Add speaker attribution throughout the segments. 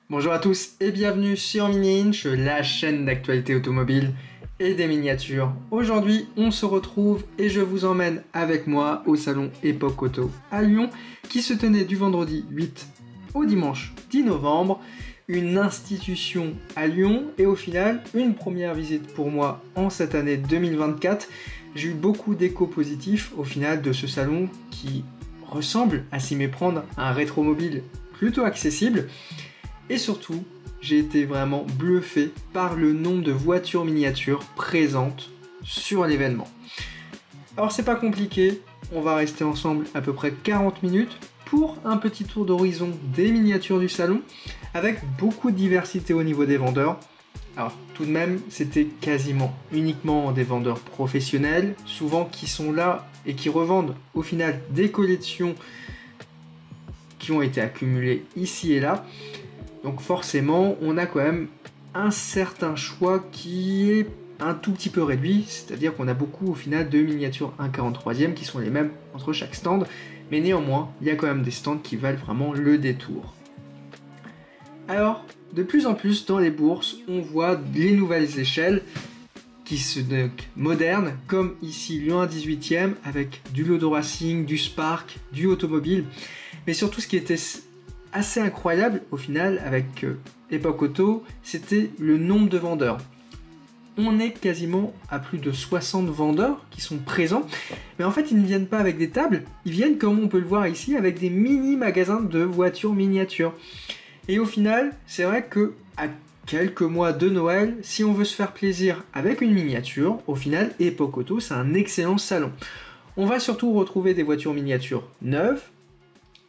Speaker 1: Bonjour à tous et bienvenue sur Mini Inch, la chaîne d'actualité automobile et des miniatures. Aujourd'hui, on se retrouve et je vous emmène avec moi au salon Époque Auto à Lyon qui se tenait du vendredi 8 au dimanche 10 novembre. Une institution à Lyon et au final, une première visite pour moi en cette année 2024. J'ai eu beaucoup d'échos positifs au final de ce salon qui ressemble à s'y méprendre à un rétromobile plutôt accessible. Et surtout, j'ai été vraiment bluffé par le nombre de voitures miniatures présentes sur l'événement. Alors c'est pas compliqué, on va rester ensemble à peu près 40 minutes pour un petit tour d'horizon des miniatures du salon, avec beaucoup de diversité au niveau des vendeurs. Alors tout de même, c'était quasiment uniquement des vendeurs professionnels, souvent qui sont là et qui revendent au final des collections qui ont été accumulées ici et là. Donc forcément, on a quand même un certain choix qui est un tout petit peu réduit, c'est-à-dire qu'on a beaucoup au final de miniatures 1/43e qui sont les mêmes entre chaque stand, mais néanmoins, il y a quand même des stands qui valent vraiment le détour. Alors, de plus en plus dans les bourses, on voit les nouvelles échelles qui se donc modernes, comme ici Lyon 1 18e avec du Lodo Racing, du Spark, du automobile, mais surtout ce qui était assez incroyable au final avec Époque Auto, c'était le nombre de vendeurs. On est quasiment à plus de 60 vendeurs qui sont présents, mais en fait ils ne viennent pas avec des tables, ils viennent comme on peut le voir ici avec des mini magasins de voitures miniatures. Et au final, c'est vrai que à quelques mois de Noël, si on veut se faire plaisir avec une miniature, au final Époque Auto c'est un excellent salon. On va surtout retrouver des voitures miniatures neuves,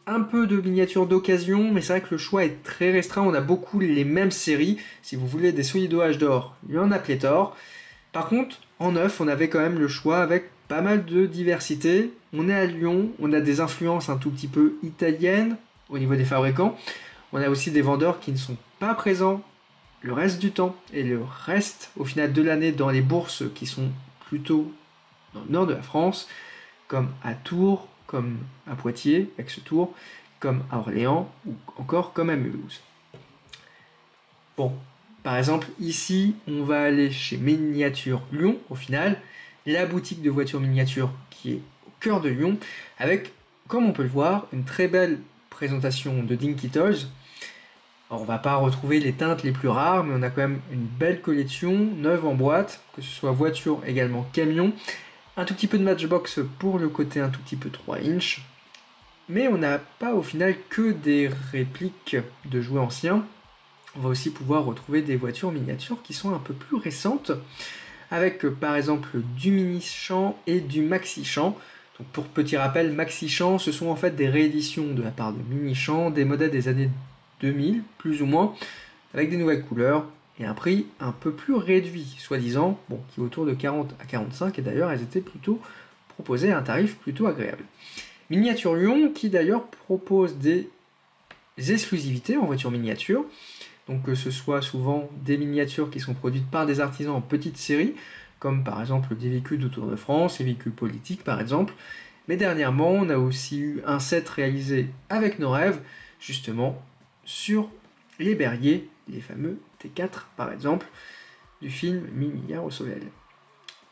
Speaker 1: un peu de miniatures d'occasion, mais c'est vrai que le choix est très restreint, on a beaucoup les mêmes séries. Si vous voulez des Solido H d'or, il y en a pléthore. Par contre, en neuf, on avait quand même le choix avec pas mal de diversité. On est à Lyon, on a des influences un tout petit peu italiennes au niveau des fabricants. On a aussi des vendeurs qui ne sont pas présents le reste du temps et le reste au final de l'année dans les bourses qui sont plutôt dans le nord de la France, comme à Tours, comme à Poitiers, Aix-Tours, comme à Orléans, ou encore comme à Mulhouse. Bon, par exemple, ici, on va aller chez Miniature Lyon, au final, la boutique de voitures miniatures qui est au cœur de Lyon, avec, comme on peut le voir, une très belle présentation de Dinky Toys. Alors, on va pas retrouver les teintes les plus rares, mais on a quand même une belle collection, neuve en boîte, que ce soit voiture, également camion. Un tout petit peu de Matchbox pour le côté un tout petit peu 3 inch. Mais on n'a pas au final que des répliques de jouets anciens. On va aussi pouvoir retrouver des voitures miniatures qui sont un peu plus récentes. Avec par exemple du mini champ et du maxi champ. Donc pour petit rappel, maxi champ, ce sont en fait des rééditions de la part de mini champ, des modèles des années 2000, plus ou moins, avec des nouvelles couleurs et un prix un peu plus réduit, soi-disant, bon, qui est autour de 40 à 45, et d'ailleurs elles étaient plutôt proposées à un tarif plutôt agréable. Miniature Lyon, qui d'ailleurs propose des exclusivités en voiture miniature, donc que ce soit souvent des miniatures qui sont produites par des artisans en petite série, comme par exemple des véhicules de Tour de France, les véhicules politiques par exemple, mais dernièrement on a aussi eu un set réalisé avec nos rêves, justement sur les Berlier, les fameux T4 par exemple, du film 1000 milliards au soleil.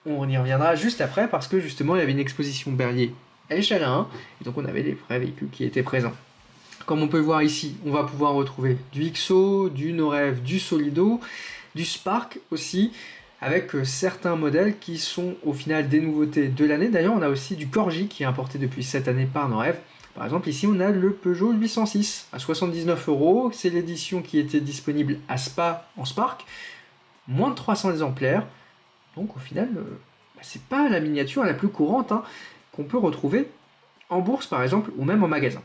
Speaker 1: On y reviendra juste après parce que justement il y avait une exposition Berlier à l'échelle 1, et donc on avait des vrais véhicules qui étaient présents. Comme on peut le voir ici, on va pouvoir retrouver du XO, du Norev, du Solido, du Spark aussi, avec certains modèles qui sont au final des nouveautés de l'année. D'ailleurs on a aussi du Corgi qui est importé depuis cette année par Norev. Par exemple, ici, on a le Peugeot 806 à 79 €. C'est l'édition qui était disponible à Spa en Spark. Moins de 300 exemplaires. Donc, au final, c'est pas la miniature la plus courante qu'on peut retrouver en bourse, par exemple, ou même en magasin.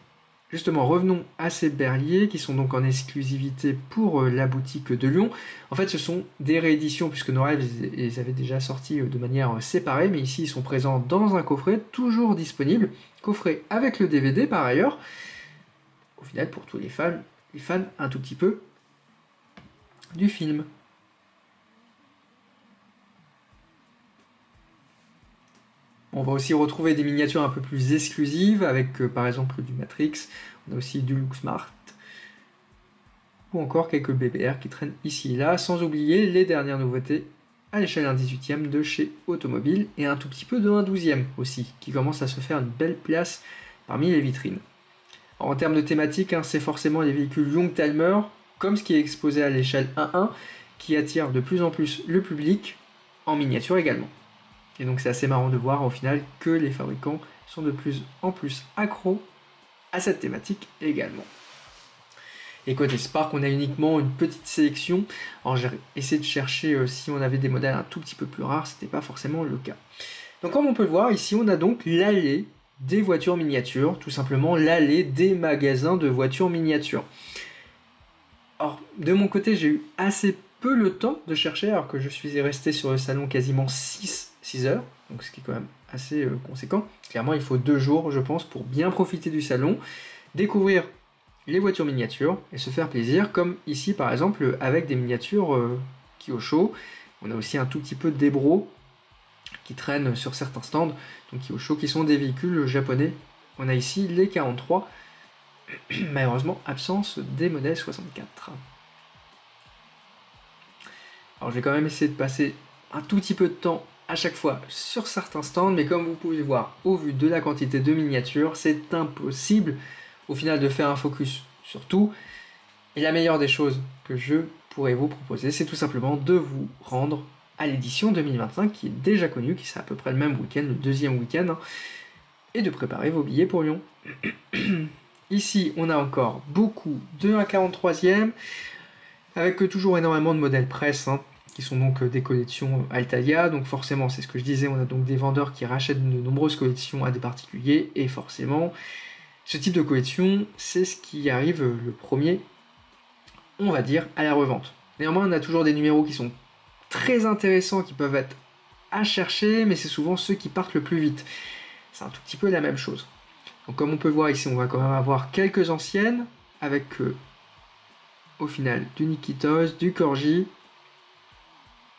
Speaker 1: Justement, revenons à ces Berlier qui sont donc en exclusivité pour la boutique de Lyon. En fait, ce sont des rééditions puisque nos rêves les avaient déjà sortis de manière séparée, mais ici ils sont présents dans un coffret toujours disponible, coffret avec le DVD par ailleurs. Au final, pour tous les fans un tout petit peu du film. On va aussi retrouver des miniatures un peu plus exclusives avec par exemple du Matrix, on a aussi du Looksmart, ou encore quelques BBR qui traînent ici et là, sans oublier les dernières nouveautés à l'échelle 1/18e de chez Automobile et un tout petit peu de 1/12e aussi, qui commence à se faire une belle place parmi les vitrines. Alors, en termes de thématique, c'est forcément les véhicules Youngtimer, comme ce qui est exposé à l'échelle 1.1, qui attire de plus en plus le public, en miniature également. Et donc c'est assez marrant de voir au final que les fabricants sont de plus en plus accros à cette thématique également. Et côté Spark, on a uniquement une petite sélection. Alors j'ai essayé de chercher si on avait des modèles un tout petit peu plus rares, c'était pas forcément le cas. Donc comme on peut le voir, ici on a donc l'allée des voitures miniatures, tout simplement l'allée des magasins de voitures miniatures. Alors de mon côté, j'ai eu assez peu le temps de chercher, alors que je suis resté sur le salon quasiment 6 heures, donc ce qui est quand même assez conséquent. Clairement, il faut 2 jours, je pense, pour bien profiter du salon, découvrir les voitures miniatures et se faire plaisir, comme ici par exemple avec des miniatures Kyosho. On a aussi un tout petit peu d'Ebro qui traînent sur certains stands, donc Kyosho, qui sont des véhicules japonais. On a ici les 43, malheureusement absence des modèles 64. Alors je vais quand même essayer de passer un tout petit peu de temps à chaque fois sur certains stands, mais comme vous pouvez voir au vu de la quantité de miniatures, c'est impossible au final de faire un focus sur tout. Et la meilleure des choses que je pourrais vous proposer, c'est tout simplement de vous rendre à l'édition 2025 qui est déjà connue, qui sera à peu près le même week-end, le deuxième week-end, et de préparer vos billets pour Lyon. Ici, on a encore beaucoup de 1/43e, avec toujours énormément de modèles presse, qui sont donc des collections Altaïa. Donc forcément, c'est ce que je disais, on a donc des vendeurs qui rachètent de nombreuses collections à des particuliers, et forcément, ce type de collection, c'est ce qui arrive le premier, on va dire, à la revente. Néanmoins, on a toujours des numéros qui sont très intéressants, qui peuvent être à chercher, mais c'est souvent ceux qui partent le plus vite. C'est un tout petit peu la même chose. Donc comme on peut voir ici, on va quand même avoir quelques anciennes, avec au final du Nikitos, du Corgi,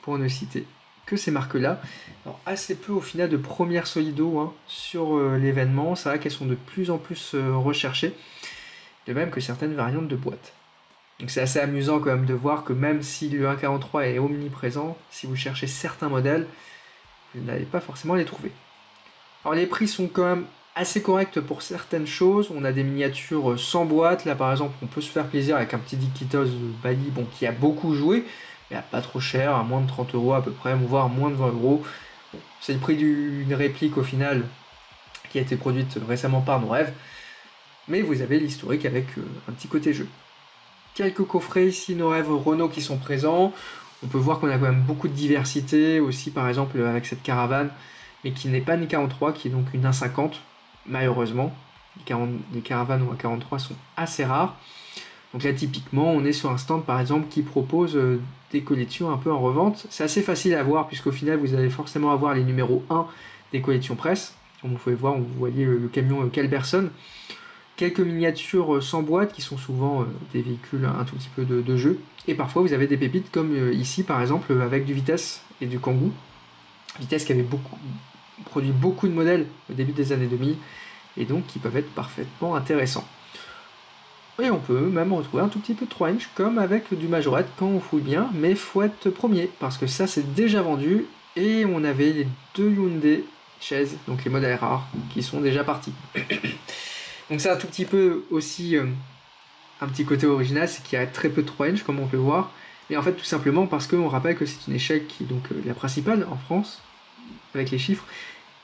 Speaker 1: pour ne citer que ces marques-là. Alors assez peu au final de premières Solido sur l'événement, c'est vrai qu'elles sont de plus en plus recherchées, de même que certaines variantes de boîtes. Donc c'est assez amusant quand même de voir que même si le 1.43 est omniprésent, si vous cherchez certains modèles, vous n'allez pas forcément les trouver. Alors les prix sont quand même assez corrects pour certaines choses. On a des miniatures sans boîte, là par exemple on peut se faire plaisir avec un petit Nikitos Bali, qui a beaucoup joué, mais pas trop cher, à moins de 30 € à peu près, voire moins de 20 €. Bon, c'est le prix d'une réplique au final qui a été produite récemment par Norev, mais vous avez l'historique avec un petit côté jeu. Quelques coffrets ici Norev Renault qui sont présents. On peut voir qu'on a quand même beaucoup de diversité aussi, par exemple avec cette caravane, mais qui n'est pas une 43, qui est donc une 1.50, malheureusement. Les caravanes ou 1.43 sont assez rares. Donc là typiquement on est sur un stand par exemple qui propose des collections un peu en revente. C'est assez facile à voir puisqu'au final vous allez forcément avoir les numéros 1 des collections presse. Comme vous pouvez voir, vous voyez le camion Calberson. Quelques miniatures sans boîte qui sont souvent des véhicules un tout petit peu de jeu. Et parfois vous avez des pépites comme ici par exemple avec du Vitesse et du Kangoo. Vitesse qui avait produit beaucoup de modèles au début des années 2000 et donc qui peuvent être parfaitement intéressants. Et on peut même retrouver un tout petit peu de 3 inch comme avec du Majorette quand on fouille bien, mais faut être premier parce que ça c'est déjà vendu et on avait les 2 Hyundai chaises, donc les modèles rares, qui sont déjà partis. Donc c'est un tout petit peu aussi un petit côté original, c'est qu'il y a très peu de 3 inch comme on peut voir, et en fait tout simplement parce qu'on rappelle que c'est une échelle qui est donc la principale en France, avec les chiffres,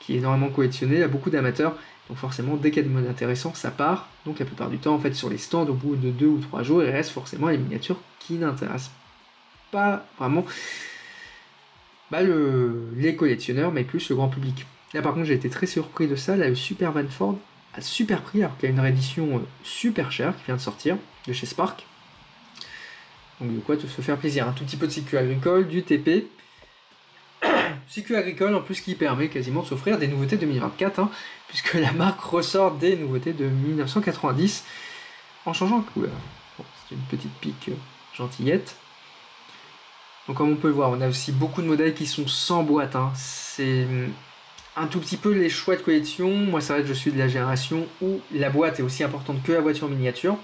Speaker 1: qui est énormément collectionnée, il y a beaucoup d'amateurs. Donc forcément, dès qu'il y a des modèles intéressants, ça part. Donc la plupart du temps, en fait, sur les stands, au bout de 2 ou 3 jours, il reste forcément les miniatures qui n'intéressent pas vraiment les collectionneurs, mais plus le grand public. Là par contre, j'ai été très surpris de ça. Là, le Super Van Ford à super prix, alors qu'il y a une réédition super chère qui vient de sortir de chez Spark. Donc de quoi te se faire plaisir. Un tout petit peu de sécu agricole, du TP. Sécu agricole en plus qui permet quasiment de s'offrir des nouveautés 2024, puisque la marque ressort des nouveautés de 1990 en changeant de couleur. Bon, c'est une petite pique gentillette. Donc comme on peut le voir, on a aussi beaucoup de modèles qui sont sans boîte. C'est un tout petit peu les choix de collection. Moi c'est vrai que je suis de la génération où la boîte est aussi importante que la voiture miniature.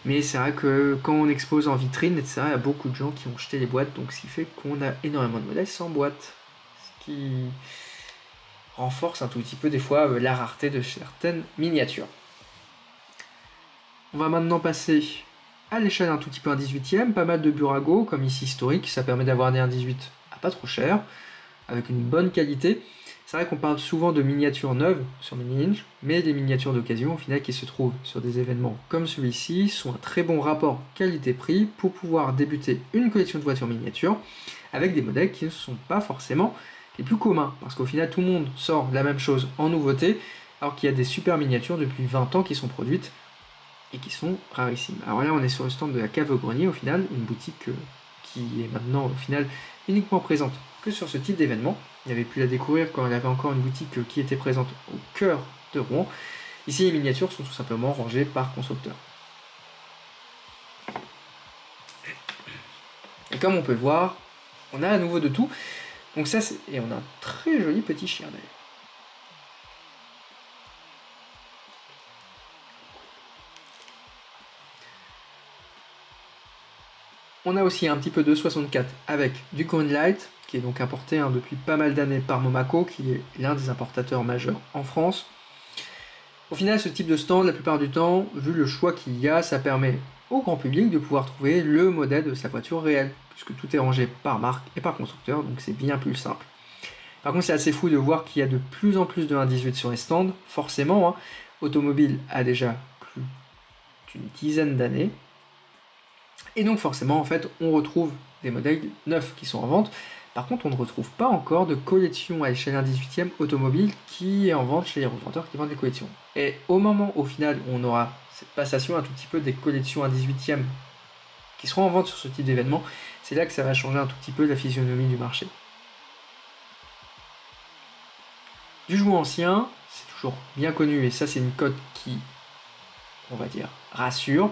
Speaker 1: Mais c'est vrai que quand on expose en vitrine, etc., il y a beaucoup de gens qui ont jeté les boîtes, donc ce qui fait qu'on a énormément de modèles sans boîte. Ce qui renforce un tout petit peu des fois la rareté de certaines miniatures. On va maintenant passer à l'échelle un tout petit peu 1/18e, pas mal de Burago, comme ici historique, ça permet d'avoir des 1/18 à pas trop cher, avec une bonne qualité. C'est vrai qu'on parle souvent de miniatures neuves sur Mini-Hinge, mais les miniatures d'occasion, au final, qui se trouvent sur des événements comme celui-ci, sont un très bon rapport qualité-prix pour pouvoir débuter une collection de voitures miniatures avec des modèles qui ne sont pas forcément les plus communs, parce qu'au final, tout le monde sort la même chose en nouveauté, alors qu'il y a des super miniatures depuis 20 ans qui sont produites et qui sont rarissimes. Alors là, on est sur le stand de la Cave au Grenier, au final, une boutique qui est maintenant, au final, uniquement présente que sur ce type d'événement. Il n'y avait plus à découvrir quand elle avait encore une boutique qui était présente au cœur de Rouen. Ici, les miniatures sont tout simplement rangées par constructeur. Et comme on peut le voir, on a à nouveau de tout. Donc ça, et on a un très joli petit chien d'ailleurs. On a aussi un petit peu de 64 avec du Greenlight, qui est donc importé depuis pas mal d'années par Momaco, qui est l'un des importateurs majeurs en France. Au final, ce type de stand, la plupart du temps, vu le choix qu'il y a, ça permet au grand public de pouvoir trouver le modèle de sa voiture réelle, puisque tout est rangé par marque et par constructeur, donc c'est bien plus simple. Par contre, c'est assez fou de voir qu'il y a de plus en plus de 1/18 sur les stands, forcément. Hein, Automobile a déjà plus d'une dizaine d'années. Et donc forcément, en fait, on retrouve des modèles neufs qui sont en vente. Par contre, on ne retrouve pas encore de collection à échelle 1/18e automobile qui est en vente chez les revendeurs qui vendent des collections. Et au moment, au final, où on aura cette passation un tout petit peu des collections 1/18e qui seront en vente sur ce type d'événement, c'est là que ça va changer un tout petit peu la physionomie du marché. Du jouet ancien, c'est toujours bien connu, et ça c'est une cote qui, on va dire, rassure.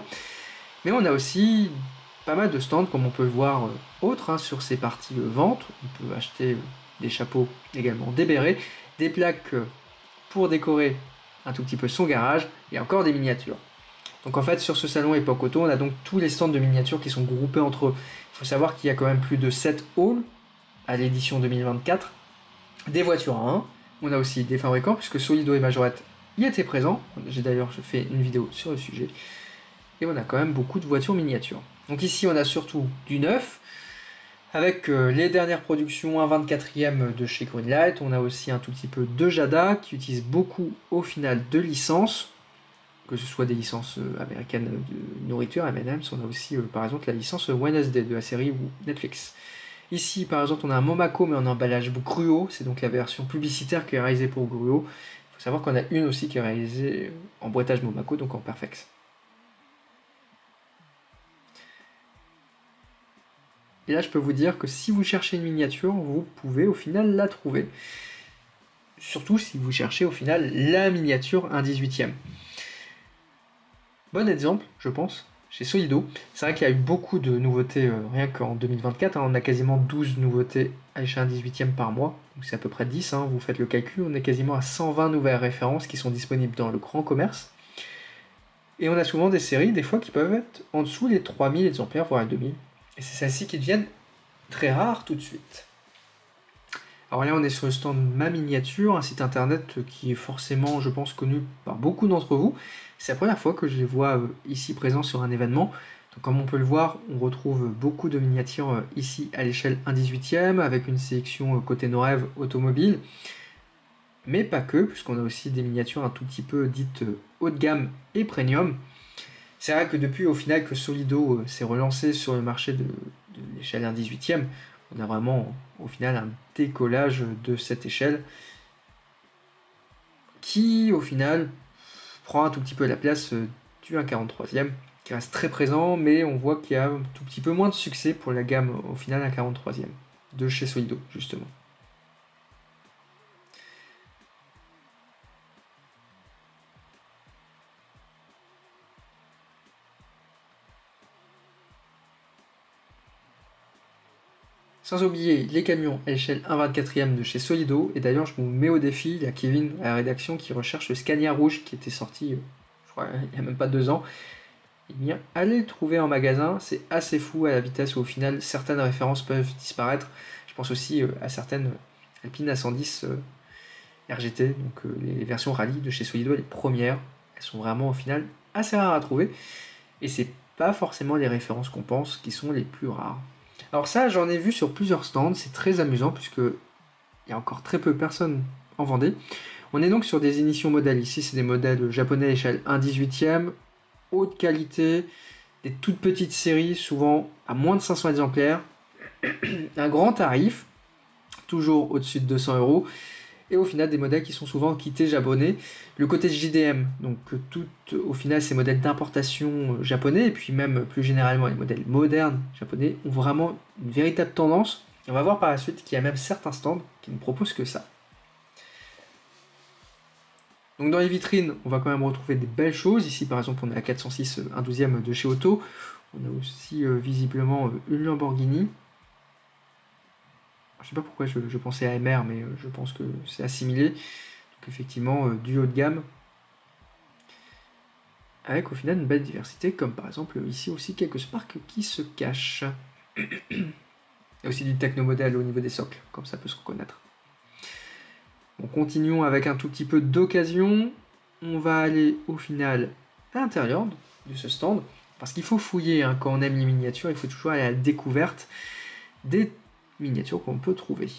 Speaker 1: Mais on a aussi pas mal de stands, comme on peut le voir autres, sur ces parties vente. On peut acheter des chapeaux, également des bérets, des plaques pour décorer un tout petit peu son garage, et encore des miniatures. Donc en fait, sur ce salon Époque Auto, on a donc tous les stands de miniatures qui sont groupés entre eux. Il faut savoir qu'il y a quand même plus de 7 halls à l'édition 2024, des voitures à 1. On a aussi des fabricants, puisque Solido et Majorette y étaient présents. J'ai d'ailleurs fait une vidéo sur le sujet. Et on a quand même beaucoup de voitures miniatures. Donc ici, on a surtout du neuf, avec les dernières productions 1/24e de chez Greenlight. On a aussi un tout petit peu de Jada, qui utilise beaucoup au final de licences, que ce soit des licences américaines de nourriture, M&M's. On a aussi par exemple la licence Wednesday de la série Netflix. Ici, par exemple, on a un Momaco, mais en emballage Gruo. C'est donc la version publicitaire qui est réalisée pour Gruo. Il faut savoir qu'on a une aussi qui est réalisée en boîtage Momaco, donc en Perfex. Et là, je peux vous dire que si vous cherchez une miniature, vous pouvez au final la trouver. Surtout si vous cherchez au final la miniature 1/18e. Bon exemple, je pense, chez Solido. C'est vrai qu'il y a eu beaucoup de nouveautés rien qu'en 2024. On a quasiment 12 nouveautés à l'échelle 1/18e par mois. Donc c'est à peu près 10, vous faites le calcul. On est quasiment à 120 nouvelles références qui sont disponibles dans le grand commerce. Et on a souvent des séries, des fois, qui peuvent être en dessous des 3000 exemplaires, voire les 2000. Et c'est celles-ci qui deviennent très rares tout de suite. Alors là, on est sur le stand Ma Miniature, un site internet qui est forcément, je pense, connu par beaucoup d'entre vous. C'est la première fois que je les vois ici présents sur un événement. Donc, comme on peut le voir, on retrouve beaucoup de miniatures ici à l'échelle 1/18e, avec une sélection côté Norev automobile. Mais pas que, puisqu'on a aussi des miniatures un tout petit peu dites haut de gamme et premium. C'est vrai que depuis au final que Solido s'est relancé sur le marché de l'échelle 1/18e, on a vraiment au final un décollage de cette échelle qui au final prend un tout petit peu la place du 1/43e qui reste très présent, mais on voit qu'il y a un tout petit peu moins de succès pour la gamme au final 1/43e de chez Solido justement. Sans oublier les camions à échelle 1/24e de chez Solido. Et d'ailleurs, je vous mets au défi, il y a Kevin à la rédaction qui recherche le Scania rouge qui était sorti, je crois, il n'y a même pas 2 ans. eh bien, allez le trouver en magasin. C'est assez fou à la vitesse où au final certaines références peuvent disparaître. Je pense aussi à certaines Alpine A110 RGT, donc les versions rallye de chez Solido, les premières. Elles sont vraiment au final assez rares à trouver. Et c'est pas forcément les références qu'on pense qui sont les plus rares. Alors ça, j'en ai vu sur plusieurs stands. C'est très amusant puisque il y a encore très peu de personnes en vendaient. On est donc sur des éditions modèles. Ici, c'est des modèles japonais à échelle 1/18e, haute qualité, des toutes petites séries, souvent à moins de 500 exemplaires, un grand tarif, toujours au-dessus de 200 €, et au final des modèles qui sont souvent quittés japonais. Le côté JDM, donc au final ces modèles d'importation japonais, et puis même plus généralement les modèles modernes japonais, ont vraiment une véritable tendance. Et on va voir par la suite qu'il y a même certains stands qui ne proposent que ça. Donc dans les vitrines, on va quand même retrouver des belles choses. Ici par exemple on a la 406 1/12e de chez Auto. On a aussi visiblement une Lamborghini. Je sais pas pourquoi je pensais à MR, mais je pense que c'est assimilé. Donc effectivement du haut de gamme. Avec au final une belle diversité, comme par exemple ici aussi quelques Spark qui se cachent. Il y a aussi du technomodèle au niveau des socles, comme ça peut se reconnaître. Bon, continuons avec un tout petit peu d'occasion. On va aller au final à l'intérieur de ce stand, parce qu'il faut fouiller, hein, quand on aime les miniatures, il faut toujours aller à la découverte des miniatures qu'on peut trouver.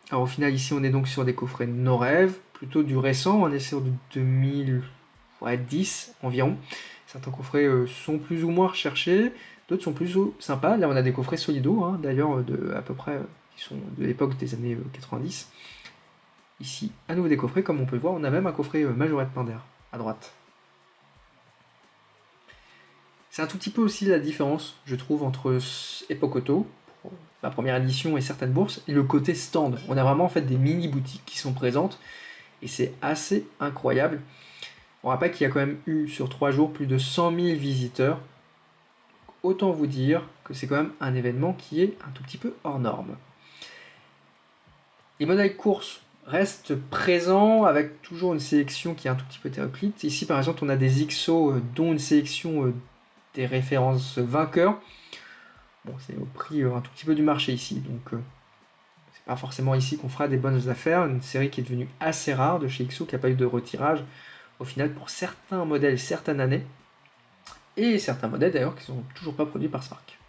Speaker 1: Alors au final ici on est donc sur des coffrets Norev, plutôt du récent, on est sur du 2010 environ. Certains coffrets sont plus ou moins recherchés, d'autres sont plus sympas. Là on a des coffrets Solido, hein, d'ailleurs à peu près qui sont de l'époque des années 90. Ici, à nouveau des coffrets, comme on peut le voir, on a même un coffret Majorette Pinder à droite. C'est un tout petit peu aussi la différence, je trouve, entre Epoch Auto, pour la première édition et certaines bourses, et le côté stand. On a vraiment en fait des mini-boutiques qui sont présentes, et c'est assez incroyable. On rappelle qu'il y a quand même eu sur 3 jours plus de 100 000 visiteurs. Autant vous dire que c'est quand même un événement qui est un tout petit peu hors norme. Les modèles courses restent présents avec toujours une sélection qui est un tout petit peu hétéroclite. Ici par exemple on a des XO dont une sélection des références vainqueurs. Bon, c'est au prix un tout petit peu du marché ici, donc c'est pas forcément ici qu'on fera des bonnes affaires. Une série qui est devenue assez rare de chez XO, qui n'a pas eu de retirage au final pour certains modèles, certaines années, et certains modèles d'ailleurs qui sont toujours pas produits par Spark.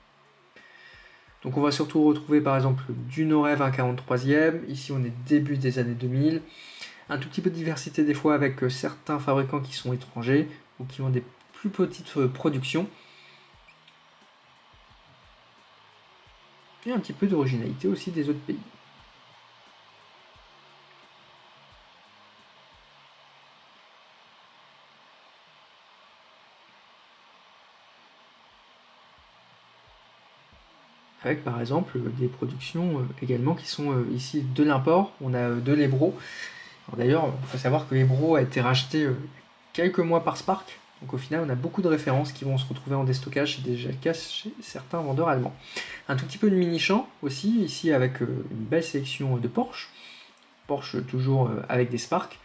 Speaker 1: Donc on va surtout retrouver par exemple du Norev 1/43e, ici on est début des années 2000, un tout petit peu de diversité des fois avec certains fabricants qui sont étrangers ou qui ont des plus petites productions. Et un petit peu d'originalité aussi des autres pays. Avec par exemple des productions également qui sont ici de l'import. On a de l'Ebro. D'ailleurs, il faut savoir que l'Ebro a été racheté quelques mois par Spark. Donc au final, on a beaucoup de références qui vont se retrouver en déstockage. C'est déjà le cas chez certains vendeurs allemands. Un tout petit peu de mini-champ aussi, ici avec une belle sélection de Porsche. Porsche toujours avec des Spark.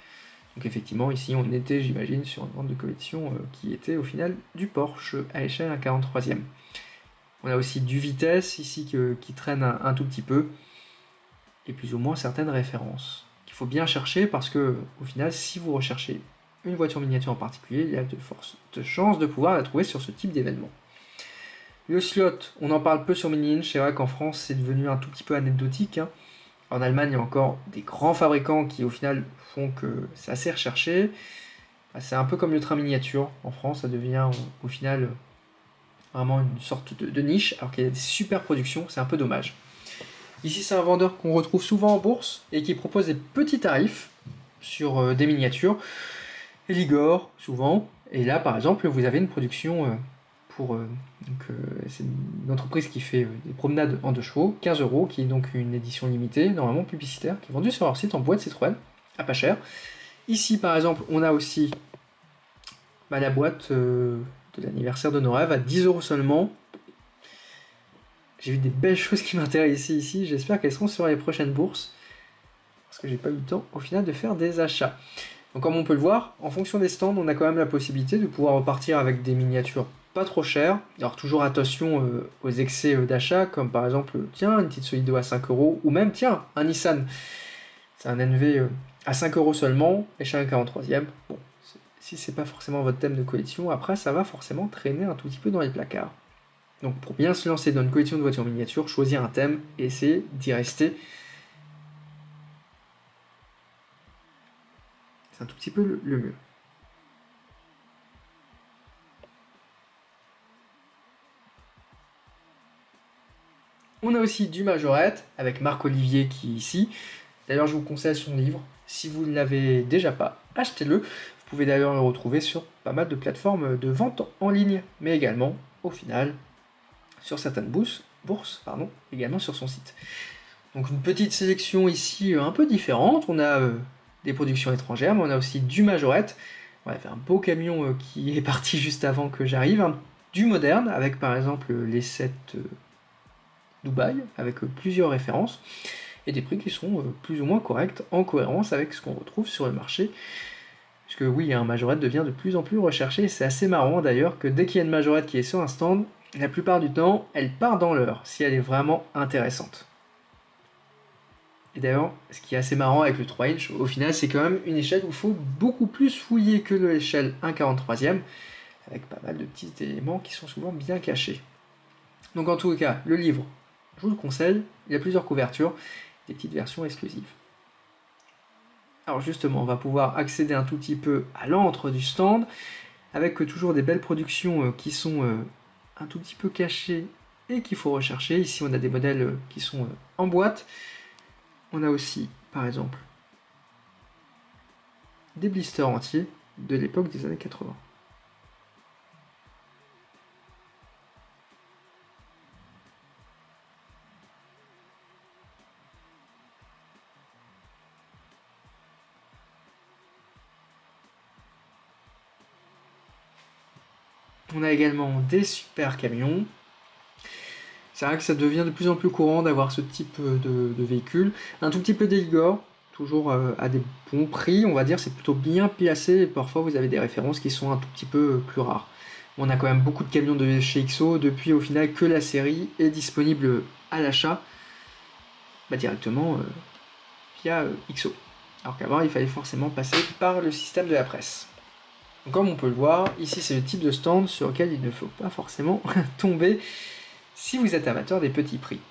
Speaker 1: Donc effectivement, ici on était, j'imagine, sur une vente de collection qui était au final du Porsche à échelle 1/43e. On a aussi du Vitesse ici qui traîne un tout petit peu. Et plus ou moins certaines références qu'il faut bien chercher parce que au final, si vous recherchez une voiture miniature en particulier, il y a de chances de pouvoir la trouver sur ce type d'événement. Le slot, on en parle peu sur Mini-Inch, c'est vrai qu'en France c'est devenu un tout petit peu anecdotique, hein. En Allemagne, il y a encore des grands fabricants qui au final font que c'est assez recherché. C'est un peu comme le train miniature, en France ça devient au final vraiment une sorte de niche, alors qu'il y a des super productions, c'est un peu dommage. Ici c'est un vendeur qu'on retrouve souvent en bourse et qui propose des petits tarifs sur des miniatures. Eligor, souvent. Et là, par exemple, vous avez une production c'est une entreprise qui fait des promenades en 2 chevaux, 15 €, qui est donc une édition limitée, normalement publicitaire, qui est vendue sur leur site en boîte Citroën, à pas cher. Ici, par exemple, on a aussi la boîte de l'anniversaire de Norev à 10 € seulement. J'ai vu des belles choses qui m'intéressent ici. J'espère qu'elles seront sur les prochaines bourses, parce que j'ai pas eu le temps, au final, de faire des achats. Donc comme on peut le voir, en fonction des stands, on a quand même la possibilité de pouvoir repartir avec des miniatures pas trop cher. Alors toujours attention aux excès d'achat, comme par exemple, tiens, une petite Solido à 5 euros, ou même, tiens, un Nissan. C'est un NV à 5 euros seulement, échelle 43e. Bon, si c'est pas forcément votre thème de collection, après ça va forcément traîner un tout petit peu dans les placards. Donc pour bien se lancer dans une collection de voitures miniatures, choisir un thème et essayer d'y rester. C'est un tout petit peu le mieux. On a aussi du Majorette, avec Marc Olivier qui est ici. D'ailleurs, je vous conseille son livre. Si vous ne l'avez déjà pas, achetez-le. Vous pouvez d'ailleurs le retrouver sur pas mal de plateformes de vente en ligne, mais également, au final, sur certaines bourses, également sur son site. Donc une petite sélection ici un peu différente. On a des productions étrangères, mais on a aussi du Majorette. On a fait un beau camion qui est parti juste avant que j'arrive. Du moderne, avec par exemple les 7 Dubaï, avec plusieurs références, et des prix qui sont plus ou moins corrects, en cohérence avec ce qu'on retrouve sur le marché. Puisque oui, un Majorette devient de plus en plus recherché, et c'est assez marrant d'ailleurs que dès qu'il y a une Majorette qui est sur un stand, la plupart du temps, elle part dans l'heure, si elle est vraiment intéressante. Et d'ailleurs, ce qui est assez marrant avec le 3 inch, au final, c'est quand même une échelle où il faut beaucoup plus fouiller que l'échelle 1,43e, avec pas mal de petits éléments qui sont souvent bien cachés. Donc en tout cas, le livre, je vous le conseille, il y a plusieurs couvertures, des petites versions exclusives. Alors justement, on va pouvoir accéder un tout petit peu à l'antre du stand, avec toujours des belles productions qui sont un tout petit peu cachées et qu'il faut rechercher. Ici, on a des modèles qui sont en boîte. On a aussi, par exemple, des blisters entiers de l'époque des années 80. On a également des super camions. C'est vrai que ça devient de plus en plus courant d'avoir ce type de véhicule. Un tout petit peu d'Eligor, toujours à des bons prix, on va dire, c'est plutôt bien placé. Et parfois, vous avez des références qui sont un tout petit peu plus rares. On a quand même beaucoup de camions de chez XO, depuis au final que la série est disponible à l'achat directement via XO. Alors qu'avant, il fallait forcément passer par le système de la presse. Donc, comme on peut le voir, ici c'est le type de stand sur lequel il ne faut pas forcément tomber si vous êtes amateur des petits prix.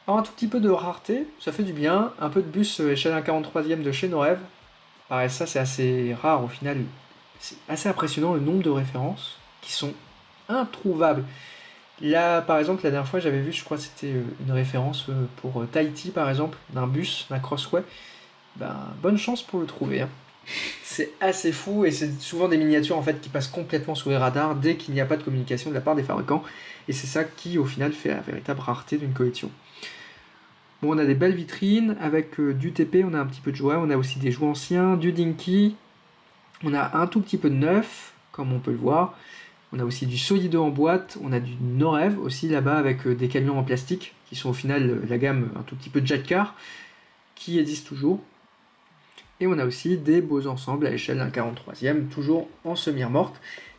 Speaker 1: Alors un tout petit peu de rareté, ça fait du bien, un peu de bus échelle 1,43e de chez Norev. Pareil, ça c'est assez rare au final, c'est assez impressionnant le nombre de références qui sont introuvables. Là, par exemple, la dernière fois, j'avais vu, je crois que c'était une référence pour Tahiti, par exemple, d'un bus, d'un Crossway. Bonne chance pour le trouver. Hein. C'est assez fou et c'est souvent des miniatures en fait qui passent complètement sous les radars dès qu'il n'y a pas de communication de la part des fabricants. Et c'est ça qui, au final, fait la véritable rareté d'une collection. Bon, on a des belles vitrines avec du TP, on a un petit peu de jouets, on a aussi des jouets anciens, du Dinky, on a un tout petit peu de neuf, comme on peut le voir. On a aussi du Solido en boîte, on a du Norev aussi là-bas avec des camions en plastique qui sont au final la gamme un tout petit peu de Jet Car qui existe toujours. Et on a aussi des beaux ensembles à l'échelle d'un 43e, toujours en semi-remorque,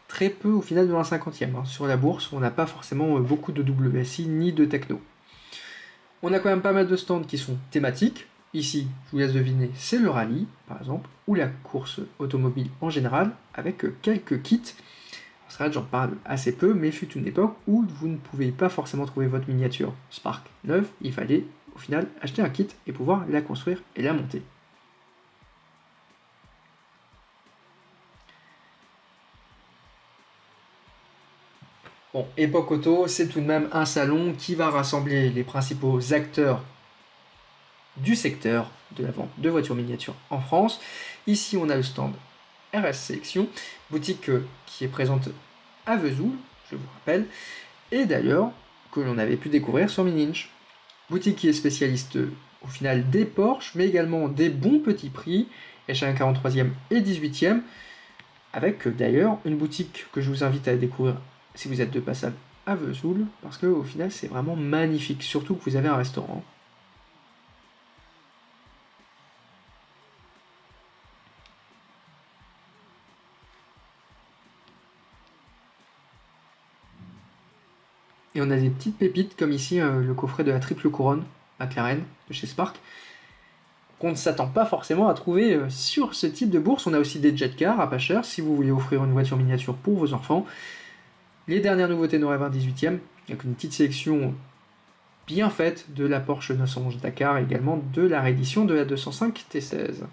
Speaker 1: très peu au final de 1,50e. Hein. Sur la bourse, on n'a pas forcément beaucoup de WSI ni de techno. On a quand même pas mal de stands qui sont thématiques. Ici, je vous laisse deviner, c'est le rallye, par exemple, ou la course automobile en général, avec quelques kits. C'est vrai que j'en parle assez peu, mais fut une époque où vous ne pouviez pas forcément trouver votre miniature Spark neuve, il fallait au final acheter un kit et pouvoir la construire et la monter. Bon, Époque Auto, c'est tout de même un salon qui va rassembler les principaux acteurs du secteur de la vente de voitures miniatures en France. Ici, on a le stand RS Sélection, boutique qui est présente à Vesoul, je vous rappelle, et d'ailleurs que l'on avait pu découvrir sur Mini-Inch. Boutique qui est spécialiste au final des Porsche, mais également des bons petits prix, échelle 43e et 18e, avec d'ailleurs une boutique que je vous invite à découvrir si vous êtes de passage à Vesoul, parce qu'au final c'est vraiment magnifique, surtout que vous avez un restaurant. Et on a des petites pépites comme ici le coffret de la triple couronne McLaren de chez Spark, qu'on ne s'attend pas forcément à trouver sur ce type de bourse. On a aussi des jet cars à pas cher si vous voulez offrir une voiture miniature pour vos enfants. Les dernières nouveautés Norev 18e, avec une petite sélection bien faite de la Porsche 911 Dakar et également de la réédition de la 205 T16.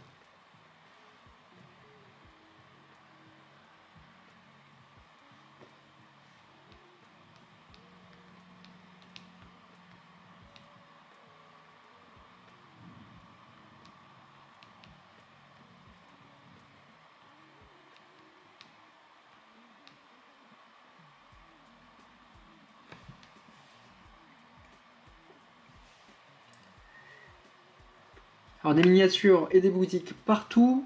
Speaker 1: Alors des miniatures et des boutiques partout,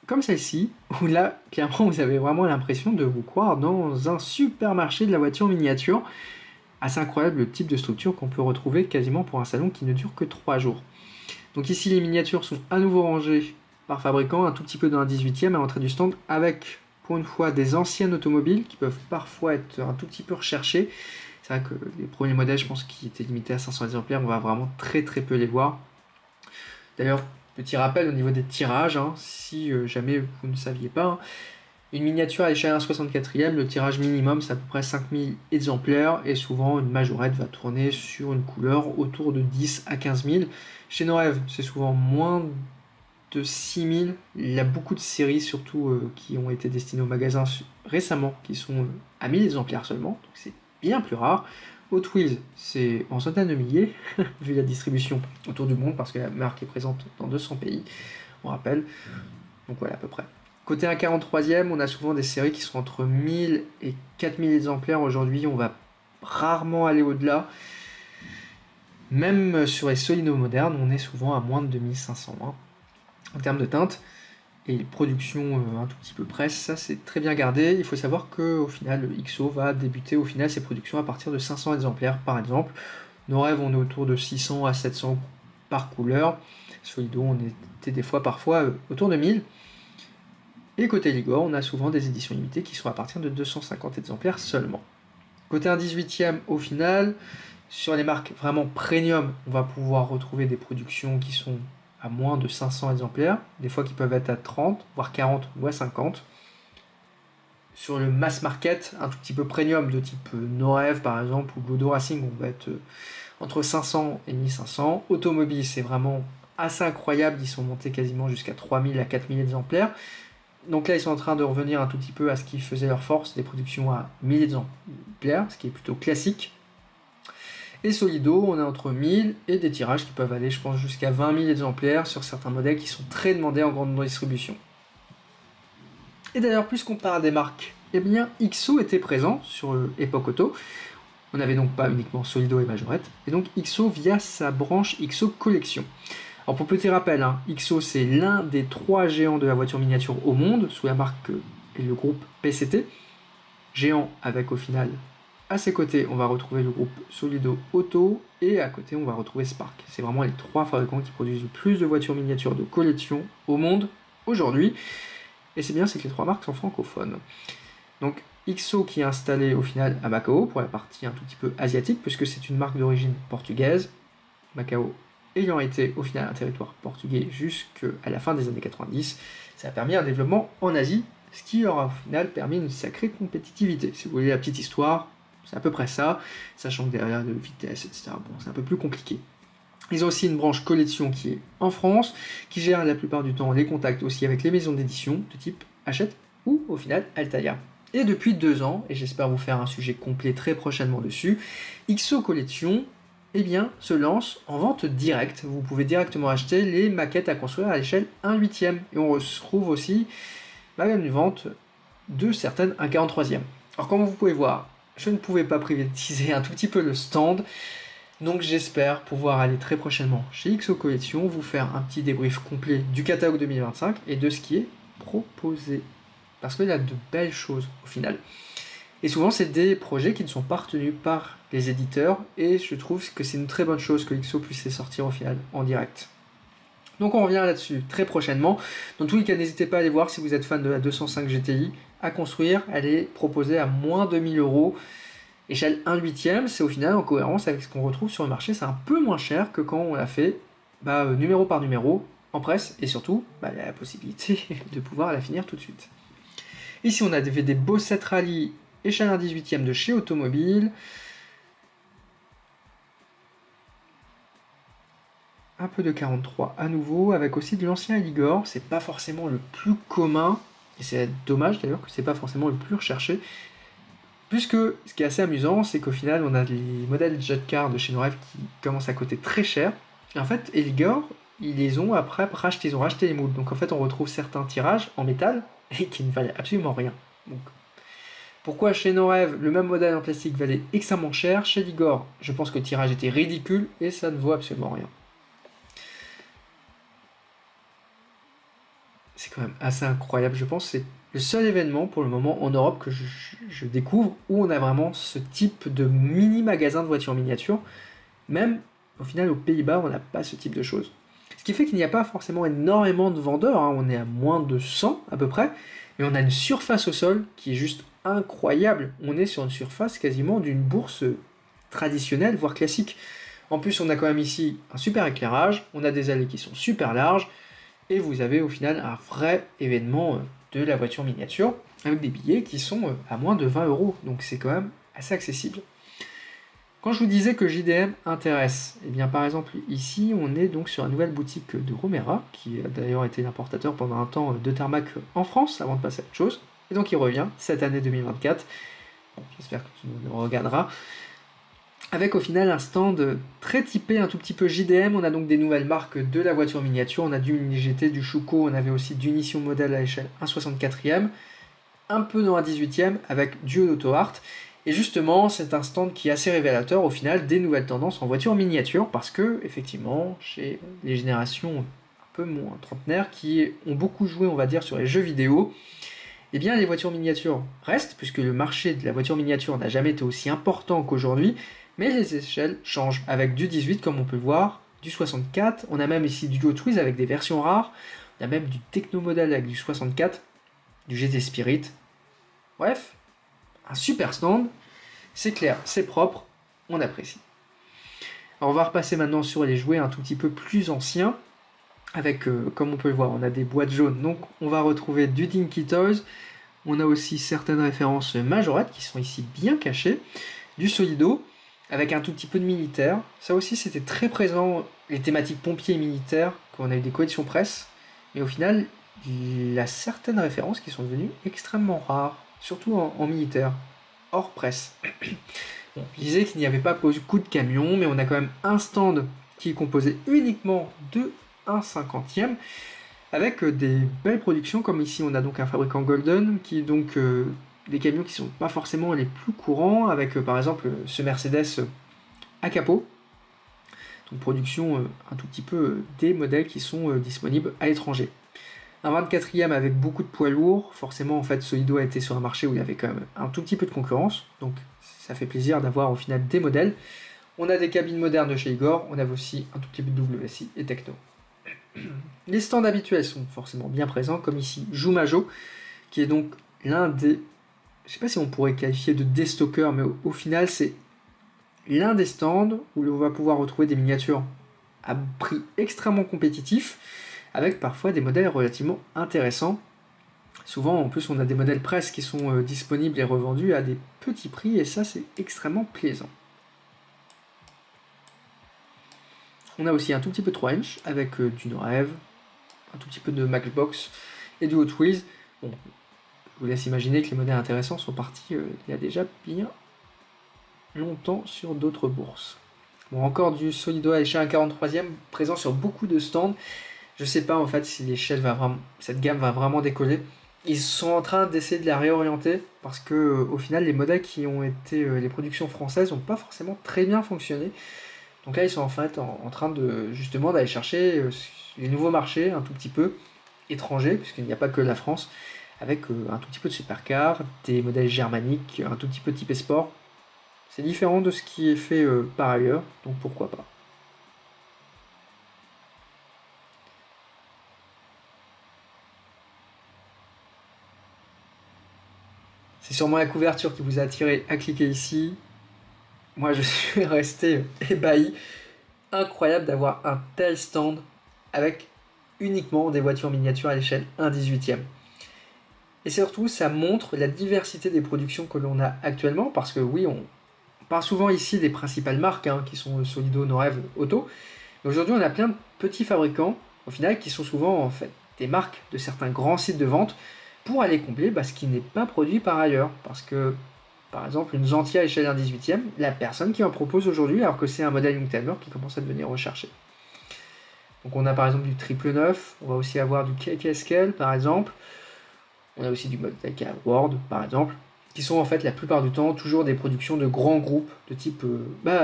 Speaker 1: comme celle-ci, où là, clairement, vous avez vraiment l'impression de vous croire dans un supermarché de la voiture miniature. Assez incroyable le type de structure qu'on peut retrouver quasiment pour un salon qui ne dure que 3 jours. Donc ici, les miniatures sont à nouveau rangées par fabricant, un tout petit peu dans un 18e à l'entrée du stand, avec, pour une fois, des anciennes automobiles qui peuvent parfois être un tout petit peu recherchées. C'est vrai que les premiers modèles, je pense, qui étaient limités à 500 exemplaires, on va vraiment très peu les voir. D'ailleurs, petit rappel au niveau des tirages, si jamais vous ne saviez pas, une miniature à l'échelle 1/64e, le tirage minimum c'est à peu près 5000 exemplaires et souvent une majorette va tourner sur une couleur autour de 10 à 15 000. Chez Norev, c'est souvent moins de 6000. Il y a beaucoup de séries surtout qui ont été destinées au magasin récemment qui sont à 1000 exemplaires seulement, donc c'est bien plus rare. Hot Wheels, c'est en centaines de milliers, vu la distribution autour du monde, parce que la marque est présente dans 200 pays, on rappelle. Donc voilà, à peu près. Côté 1/43e, on a souvent des séries qui sont entre 1000 et 4000 exemplaires. Aujourd'hui, on va rarement aller au-delà. Même sur les Solido modernes, on est souvent à moins de 2500 en termes de teinte. Et production un tout petit peu presse, ça c'est très bien gardé. Il faut savoir qu'au final, le XO va débuter au final ses productions à partir de 500 exemplaires par exemple. Norev, on est autour de 600 à 700 par couleur. Solido, on était des fois parfois autour de 1000. Et côté Ligor, on a souvent des éditions limitées qui sont à partir de 250 exemplaires seulement. Côté 1/18e, au final, sur les marques vraiment premium, on va pouvoir retrouver des productions qui sont à moins de 500 exemplaires, des fois qui peuvent être à 30, voire 40 ou à 50. Sur le mass market, un tout petit peu premium de type Norev par exemple, ou Glodo Racing, on va être entre 500 et 1500. Automobile, c'est vraiment assez incroyable, ils sont montés quasiment jusqu'à 3000 à 4000 exemplaires. Donc là, ils sont en train de revenir un tout petit peu à ce qui faisait leur force, des productions à 1000 exemplaires, ce qui est plutôt classique. Et Solido, on est entre 1000 et des tirages qui peuvent aller, je pense, jusqu'à 20 000 exemplaires sur certains modèles qui sont très demandés en grande distribution. Et d'ailleurs, puisqu'on parle des marques, eh bien, XO était présent sur Epoch Auto. On n'avait donc pas uniquement Solido et Majorette, et donc XO via sa branche XO Collection. Alors pour petit rappel, XO c'est l'un des 3 géants de la voiture miniature au monde, sous la marque et le groupe PCT. Géant avec au final, à ses côtés, on va retrouver le groupe Solido Auto, et à côté on va retrouver Spark. C'est vraiment les 3 fabricants qui produisent le plus de voitures miniatures de collection au monde aujourd'hui. Et c'est bien, c'est que les 3 marques sont francophones. Donc XO qui est installé au final à Macao, pour la partie un tout petit peu asiatique, puisque c'est une marque d'origine portugaise. Macao ayant été au final un territoire portugais jusqu'à la fin des années 90, ça a permis un développement en Asie, ce qui leur a au final permis une sacrée compétitivité. Si vous voulez la petite histoire, c'est à peu près ça, sachant que derrière de vitesse, etc., bon, c'est un peu plus compliqué. Ils ont aussi une branche collection qui est en France, qui gère la plupart du temps les contacts aussi avec les maisons d'édition de type Hachette ou au final Altaïa. Et depuis 2 ans, et j'espère vous faire un sujet complet très prochainement dessus, XO Collection se lance en vente directe. Vous pouvez directement acheter les maquettes à construire à l'échelle 1/8e. Et on retrouve aussi une vente de certaines 1/43e. Alors comme vous pouvez voir, je ne pouvais pas privatiser un tout petit peu le stand, donc j'espère pouvoir aller très prochainement chez XO Collection, vous faire un petit débrief complet du catalogue 2025 et de ce qui est proposé. Parce qu'il y a de belles choses au final. Et souvent, c'est des projets qui ne sont pas retenus par les éditeurs, et je trouve que c'est une très bonne chose que XO puisse les sortir au final en direct. Donc on revient là-dessus très prochainement. Dans tous les cas, n'hésitez pas à aller voir si vous êtes fan de la 205 GTI à construire. Elle est proposée à moins de 1000 €. Échelle 1/8, c'est au final en cohérence avec ce qu'on retrouve sur le marché, c'est un peu moins cher que quand on l'a fait numéro par numéro en presse, et surtout, il y a la possibilité de pouvoir la finir tout de suite. Ici, on a fait des beaux 7 rallyes échelle 1/18 de chez Automobile. Un peu de 43 à nouveau, avec aussi de l'ancien Eligor. C'est pas forcément le plus commun, et c'est dommage d'ailleurs que c'est pas forcément le plus recherché. Puisque ce qui est assez amusant, c'est qu'au final, on a les modèles Jet Car de chez Norev qui commencent à coûter très cher. Et en fait, Eligor, ils les ont après racheté, ils ont racheté les moules. Donc en fait, on retrouve certains tirages en métal et qui ne valaient absolument rien. Donc, pourquoi chez Norev, le même modèle en plastique valait extrêmement cher, chez Eligor, je pense que le tirage était ridicule et ça ne vaut absolument rien. C'est quand même assez incroyable, je pense que c'est le seul événement pour le moment en Europe que je découvre où on a vraiment ce type de mini magasin de voitures miniatures. Même au final aux Pays-Bas, on n'a pas ce type de choses. Ce qui fait qu'il n'y a pas forcément énormément de vendeurs, hein. On est à moins de 100 à peu près, mais on a une surface au sol qui est juste incroyable. On est sur une surface quasiment d'une bourse traditionnelle, voire classique. En plus, on a quand même ici un super éclairage, on a des allées qui sont super larges, et vous avez au final un vrai événement de la voiture miniature avec des billets qui sont à moins de 20 €. Donc c'est quand même assez accessible. Quand je vous disais que JDM intéresse, et bien par exemple ici on est donc sur la nouvelle boutique de Romera, qui a d'ailleurs été l'importateur pendant un temps de Tarmac en France avant de passer à autre chose, et donc il revient cette année 2024. Bon, j'espère que tu nous regarderas. Avec au final un stand très typé, un tout petit peu JDM. On a donc des nouvelles marques de la voiture miniature. On a du Mini GT, du Schuko, on avait aussi du Nissan modèle à l'échelle 1/64e, un peu dans un 18e avec du Auto Art. Et justement, c'est un stand qui est assez révélateur au final des nouvelles tendances en voiture miniature parce que, effectivement, chez les générations un peu moins trentenaires qui ont beaucoup joué, on va dire, sur les jeux vidéo, eh bien les voitures miniatures restent, puisque le marché de la voiture miniature n'a jamais été aussi important qu'aujourd'hui. Mais les échelles changent, avec du 18 comme on peut le voir, du 64, on a même ici du Hot Wheels avec des versions rares, on a même du Techno Model avec du 64, du GT Spirit. Bref, un super stand, c'est clair, c'est propre, on apprécie. Alors on va repasser maintenant sur les jouets un tout petit peu plus anciens, avec, comme on peut le voir, on a des boîtes jaunes, donc on va retrouver du Dinky Toys, on a aussi certaines références majorettes qui sont ici bien cachées, du Solido, avec un tout petit peu de militaire. Ça aussi, c'était très présent, les thématiques pompiers et militaires, quand on a eu des collections presse. Mais au final, il y a certaines références qui sont devenues extrêmement rares, surtout en militaire, hors presse. Bon, je disais qu'il n'y avait pas beaucoup de camions, mais on a quand même un stand qui est composé uniquement de 1/50e, avec des belles productions, comme ici on a donc un fabricant Golden, qui est donc des camions qui ne sont pas forcément les plus courants, avec par exemple ce Mercedes à capot. Donc production un tout petit peu des modèles qui sont disponibles à l'étranger. Un 24e avec beaucoup de poids lourds, forcément en fait Solido a été sur un marché où il y avait quand même un tout petit peu de concurrence, donc ça fait plaisir d'avoir au final des modèles. On a des cabines modernes de chez Igor, on a aussi un tout petit peu de WSI et Techno. Les stands habituels sont forcément bien présents, comme ici Jumajo, qui est donc l'un des, je ne sais pas si on pourrait qualifier de déstocker, mais au final c'est l'un des stands où l'on va pouvoir retrouver des miniatures à prix extrêmement compétitif, avec parfois des modèles relativement intéressants. Souvent en plus on a des modèles presse qui sont disponibles et revendus à des petits prix, et ça c'est extrêmement plaisant. On a aussi un tout petit peu de 3-inch avec du Norev, un tout petit peu de Matchbox et du Hot Wheels. Bon, je vous laisse imaginer que les modèles intéressants sont partis il y a déjà bien longtemps sur d'autres bourses. Bon, encore du Solido à l'échelle 43e, présent sur beaucoup de stands. Je sais pas en fait si l'échelle va vraiment, cette gamme va vraiment décoller. Ils sont en train d'essayer de la réorienter parce que au final les modèles qui ont été les productions françaises n'ont pas forcément très bien fonctionné. Donc là ils sont en fait en train de justement d'aller chercher les nouveaux marchés un tout petit peu étrangers, puisqu'il n'y a pas que la France, avec un tout petit peu de supercar, des modèles germaniques, un tout petit peu typé sport. C'est différent de ce qui est fait par ailleurs, donc pourquoi pas. C'est sûrement la couverture qui vous a attiré à cliquer ici. moi je suis resté ébahi. Incroyable d'avoir un tel stand avec uniquement des voitures miniatures à l'échelle 1/18e. Et surtout, ça montre la diversité des productions que l'on a actuellement, parce que oui, on parle souvent ici des principales marques, qui sont Solido, Norev, Auto. Mais aujourd'hui, on a plein de petits fabricants, au final, qui sont souvent en fait des marques de certains grands sites de vente pour aller combler ce qui n'est pas produit par ailleurs. Parce que, par exemple, une Xantia à échelle 1/18e, la personne qui en propose aujourd'hui, alors que c'est un modèle Youngtimer qui commence à devenir recherché. Donc on a par exemple du 999, on va aussi avoir du KKSKL par exemple, on a aussi du Model World par exemple, qui sont en fait la plupart du temps toujours des productions de grands groupes de type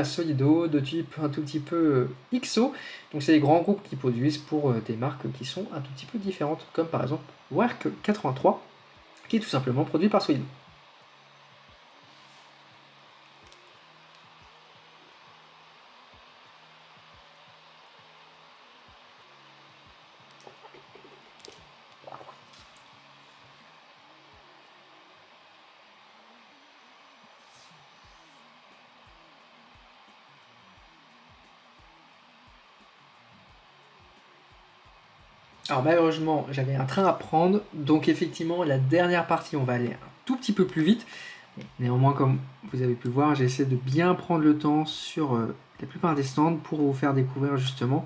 Speaker 1: Solido, de type un tout petit peu XO. Donc c'est les grands groupes qui produisent pour des marques qui sont un tout petit peu différentes, comme par exemple Work 83, qui est tout simplement produit par Solido. Alors malheureusement, j'avais un train à prendre, donc effectivement, la dernière partie, on va aller un tout petit peu plus vite. Néanmoins, comme vous avez pu le voir, j'ai essayé de bien prendre le temps sur la plupart des stands pour vous faire découvrir justement.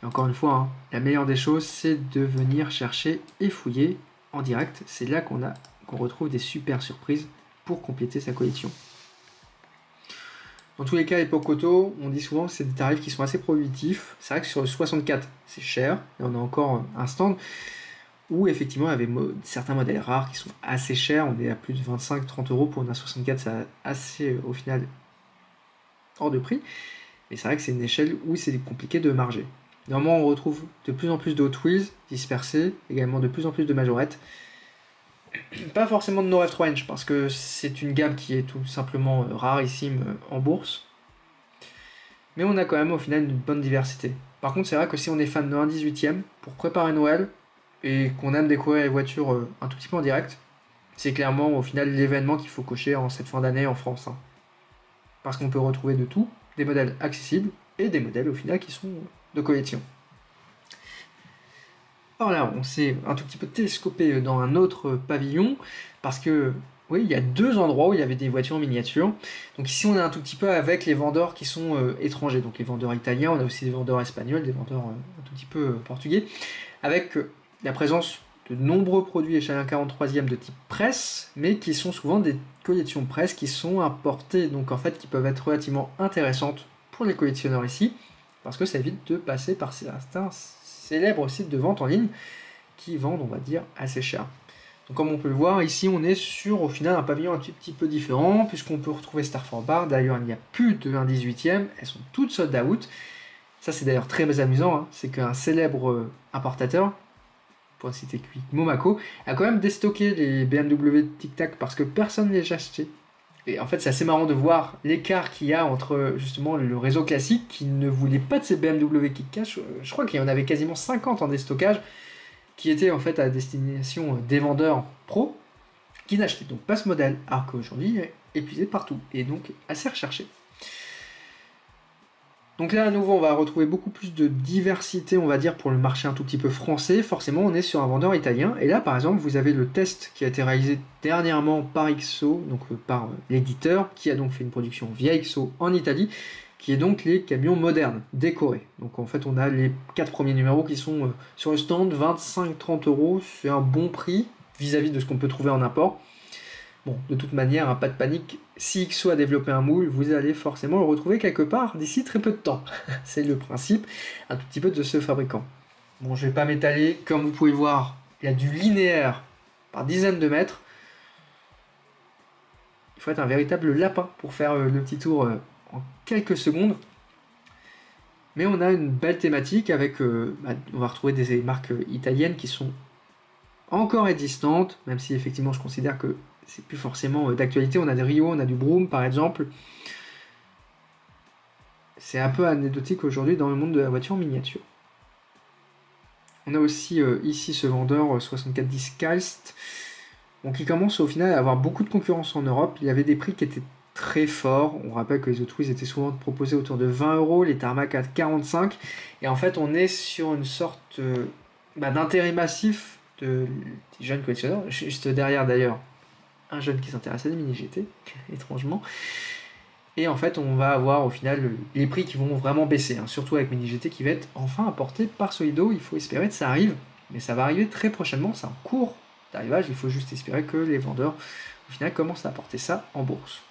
Speaker 1: Et encore une fois, la meilleure des choses, c'est de venir chercher et fouiller en direct. C'est là qu'on retrouve des super surprises pour compléter sa collection. Dans tous les cas, Epoch Auto, on dit souvent que c'est des tarifs qui sont assez prohibitifs. C'est vrai que sur le 64, c'est cher. Et on a encore un stand où effectivement il y avait certains modèles rares qui sont assez chers. On est à plus de 25-30 euros pour une A64, c'est assez au final hors de prix. Mais c'est vrai que c'est une échelle où c'est compliqué de marger. Néanmoins, on retrouve de plus en plus de Hot Wheels dispersés, également de plus en plus de majorettes. Pas forcément de No F3 parce que c'est une gamme qui est tout simplement rarissime en bourse. Mais on a quand même au final une bonne diversité. Par contre, c'est vrai que si on est fan de 1/18e pour préparer Noël et qu'on aime découvrir les voitures un tout petit peu en direct, c'est clairement au final l'événement qu'il faut cocher en cette fin d'année en France. Parce qu'on peut retrouver de tout, des modèles accessibles et des modèles au final qui sont de collection. Alors là, on s'est un tout petit peu télescopé dans un autre pavillon, parce que, oui, il y a deux endroits où il y avait des voitures en miniature. Donc ici, on est un tout petit peu avec les vendeurs qui sont étrangers, donc les vendeurs italiens, on a aussi des vendeurs espagnols, des vendeurs un tout petit peu portugais, avec la présence de nombreux produits échelle 1/43e de type presse, mais qui sont souvent des collections presse qui sont importées, donc en fait qui peuvent être relativement intéressantes pour les collectionneurs ici, parce que ça évite de passer par certains célèbres sites de vente en ligne qui vendent, on va dire, assez cher. Donc comme on peut le voir, ici on est sur au final un pavillon un petit peu différent, puisqu'on peut retrouver Star for Bar. D'ailleurs, il n'y a plus de 1/18e, elles sont toutes sold out. Ça c'est d'ailleurs très amusant, c'est qu'un célèbre importateur, pour citer Momaco, a quand même déstocké les BMW Tic Tac parce que personne ne les a achetés. Et en fait, c'est assez marrant de voir l'écart qu'il y a entre justement le réseau classique qui ne voulait pas de ces BMW Tic Tac. Je crois qu'il y en avait quasiment 50 en déstockage qui étaient en fait à destination des vendeurs pro qui n'achetaient donc pas ce modèle, alors qu'aujourd'hui il est épuisé partout et donc assez recherché. Donc là, à nouveau, on va retrouver beaucoup plus de diversité, on va dire, pour le marché un tout petit peu français. Forcément, on est sur un vendeur italien. Et là, par exemple, vous avez le test qui a été réalisé dernièrement par XO, donc par l'éditeur, qui a donc fait une production via XO en Italie, qui est donc les camions modernes, décorés. Donc en fait, on a les 4 premiers numéros qui sont sur le stand, 25-30 euros. C'est un bon prix vis-à-vis de ce qu'on peut trouver en import. Bon, de toute manière, pas de panique, si XO a développé un moule, vous allez forcément le retrouver quelque part d'ici très peu de temps. C'est le principe un tout petit peu de ce fabricant. Bon, je vais pas m'étaler, comme vous pouvez voir, il y a du linéaire par dizaines de mètres. Il faut être un véritable lapin pour faire le petit tour en quelques secondes. Mais on a une belle thématique avec, on va retrouver des marques italiennes qui sont encore existantes, même si effectivement je considère que c'est plus forcément d'actualité. On a des Rio, on a du Broom par exemple. C'est un peu anecdotique aujourd'hui dans le monde de la voiture miniature. On a aussi ici ce vendeur 6410 Calst, qui commence au final à avoir beaucoup de concurrence en Europe. Il y avait des prix qui étaient très fort. On rappelle que les Hot Wheels étaient souvent proposés autour de 20 €, les Tarmac à 45. Et en fait, on est sur une sorte d'intérêt massif des jeunes collectionneurs. Juste derrière d'ailleurs, un jeune qui s'intéresse à des mini GT, étrangement. Et en fait, on va avoir au final les prix qui vont vraiment baisser, hein, surtout avec mini GT qui va être enfin apporté par Solido. Il faut espérer que ça arrive, mais ça va arriver très prochainement. C'est en cours d'arrivage. Il faut juste espérer que les vendeurs au final commencent à apporter ça en bourse.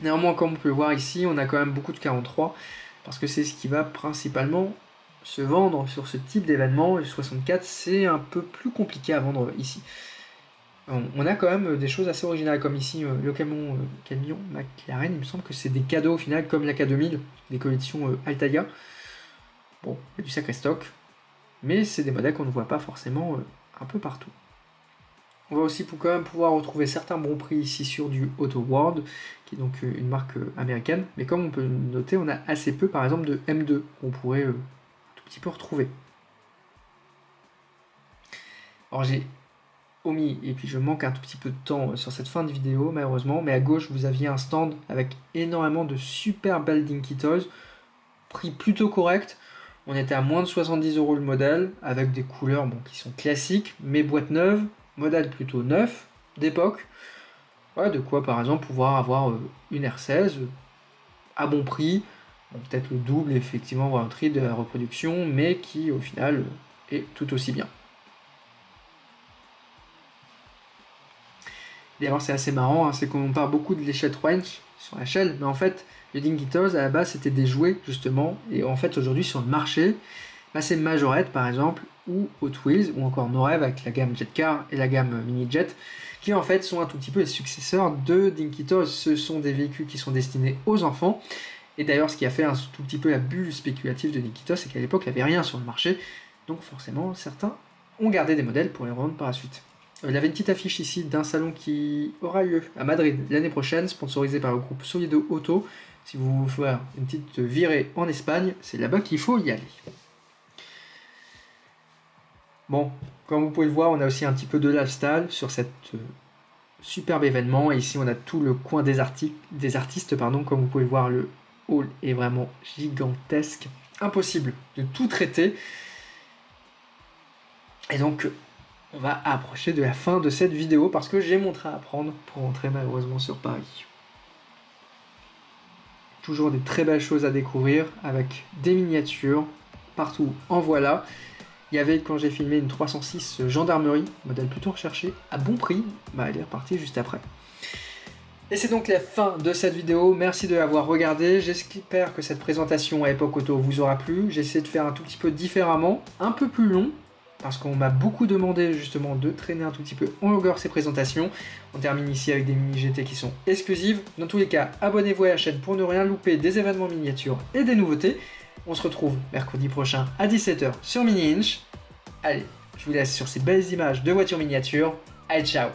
Speaker 1: Néanmoins, comme on peut le voir ici, on a quand même beaucoup de 43 parce que c'est ce qui va principalement se vendre sur ce type d'événement. Le 64, c'est un peu plus compliqué à vendre ici. On a quand même des choses assez originales, comme ici le camion McLaren. Il me semble que c'est des cadeaux au final, comme l'AK2000, des collections Altaïa. Bon, il y a du sacré stock, mais c'est des modèles qu'on ne voit pas forcément un peu partout. On va aussi quand même pouvoir retrouver certains bons prix ici sur du Auto World, qui est donc une marque américaine. Mais comme on peut le noter, on a assez peu, par exemple, de M2 qu'on pourrait un tout petit peu retrouver. Alors j'ai omis, et puis je manque un tout petit peu de temps sur cette fin de vidéo, malheureusement, mais à gauche, vous aviez un stand avec énormément de super belles Dinky Toys, prix plutôt correct. On était à moins de 70 € le modèle, avec des couleurs qui sont classiques, mais boîte neuve, modèle plutôt neuf, d'époque. Ouais, de quoi par exemple pouvoir avoir une R16 à bon prix, peut-être le double effectivement, voire un triple de la reproduction, mais qui au final est tout aussi bien. D'ailleurs c'est assez marrant, hein, c'est qu'on parle beaucoup de l'échelle Wrench sur la Shell, mais en fait les Dinky Toys à la base c'était des jouets justement, et en fait aujourd'hui sur le marché, c'est Majorette par exemple, ou Hot Wheels, ou encore Norev avec la gamme Jetcar et la gamme Mini Jet, qui en fait sont un tout petit peu les successeurs de Dinky Toys. Ce sont des véhicules qui sont destinés aux enfants, et d'ailleurs ce qui a fait un tout petit peu la bulle spéculative de Dinky Toys, c'est qu'à l'époque il n'y avait rien sur le marché, donc forcément certains ont gardé des modèles pour les revendre par la suite. Il y avait une petite affiche ici d'un salon qui aura lieu à Madrid l'année prochaine, sponsorisé par le groupe Solido Auto. Si vous voulez faire une petite virée en Espagne, c'est là-bas qu'il faut y aller. Bon, comme vous pouvez le voir, on a aussi un petit peu de lifestyle sur cet superbe événement. Et ici, on a tout le coin des artistes. Comme vous pouvez le voir, le hall est vraiment gigantesque. Impossible de tout traiter. Et donc, on va approcher de la fin de cette vidéo parce que j'ai mon train à prendre pour rentrer malheureusement sur Paris. Toujours des très belles choses à découvrir avec des miniatures partout. En voilà. Il y avait, quand j'ai filmé, une 306 gendarmerie, modèle plutôt recherché, à bon prix. Elle est repartie juste après. Et c'est donc la fin de cette vidéo. Merci de l'avoir regardée. J'espère que cette présentation à Epoch Auto vous aura plu. J'ai essayé de faire un tout petit peu différemment, un peu plus long, parce qu'on m'a beaucoup demandé justement de traîner un tout petit peu en longueur ces présentations. On termine ici avec des mini GT qui sont exclusives. Dans tous les cas, abonnez-vous à la chaîne pour ne rien louper des événements miniatures et des nouveautés. On se retrouve mercredi prochain à 17 h sur Mini Inch. Allez, je vous laisse sur ces belles images de voitures miniatures. Allez, ciao!